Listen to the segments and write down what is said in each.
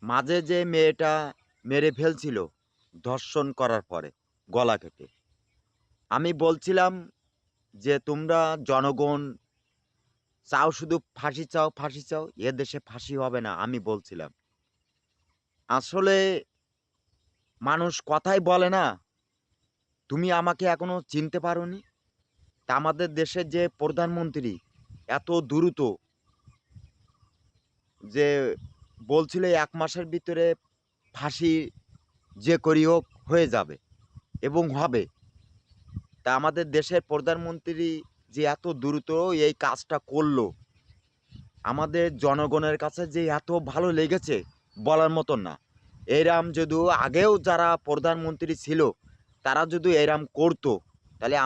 মাঝে যে মেয়েটা মেরে ফেলছিল ধর্ষণ করার পরে গলা কেটে। আমি বলছিলাম যে, "তোমরা জনগণ চাও শুধু ফাঁসি চাও, ফাঁসি চাও। এ দেশে ফাঁসি হবে না।" আমি বলছিলাম। আসলে মানুষ কথায় বলে না, "তুমি আমাকে এখনো চিনতে পারোনি?" তা আমাদের দেশের যে প্রধানমন্ত্রী এত দ্রুত যে বলছিল ১ মাসের ভিতরে ফাঁসি যে করেই হোক হয়ে যাবে এবং হবে। তা আমাদের দেশের প্রধানমন্ত্রী যে এত দ্রুত এই কাজটা করল, আমাদের জনগণের কাছে যে এত ভালো লেগেছে বলার মতন না। এরম যদিও আগেও যারা প্রধানমন্ত্রী ছিল, তারা যদি এরম করত, তাহলে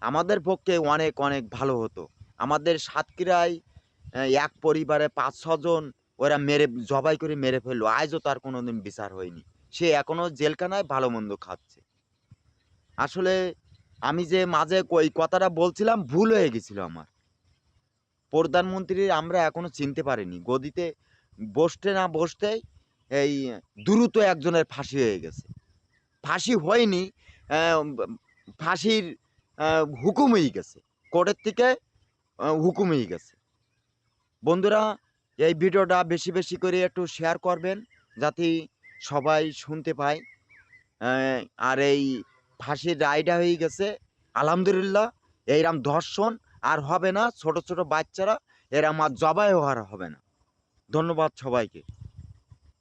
আমাদের পক্ষে অনেক, অনেক ভালো হতো। আমাদের সাতক্ষীরায় এক পরিবারে ৫-৬ জন ওরা জবাই করে মেরে ফেলল। আজও তার কোনোদিন বিচার হয়নি। সে এখনো জেলখানায় ভালো-মন্দ খাচ্ছে। আসলে আমি যে মাঝে ওই কথাটা বলছিলাম ভুল হয়ে গেছিল আমার। প্রধানমন্ত্রী আমরা এখনো চিনতে পারিনি। গদিতে বসতে না বসতেই এই দ্রুত একজনের ফাঁসি হয়ে গেছে। ফাঁসি হয়নি, বা ফাঁসির আ হুকুম হয়ে গেছে। কোর্টের থেকে হুকুম হয়ে গেছে। বন্ধুরা, এই ভিডিওটা বেশি, বেশি করে একটু শেয়ার করবেন যাতে সবাই শুনতে পায়। অ্যা আর এই ফাঁসির রায়টা হয়ে গেছে। আলহামদুলিল্লাহ, এইরকম ধর্ষণ আর হবে না। ছোট, ছোট বাচ্চারা এরকম আর জবাইও আর হবে না। ধন্যবাদ সবাইকে।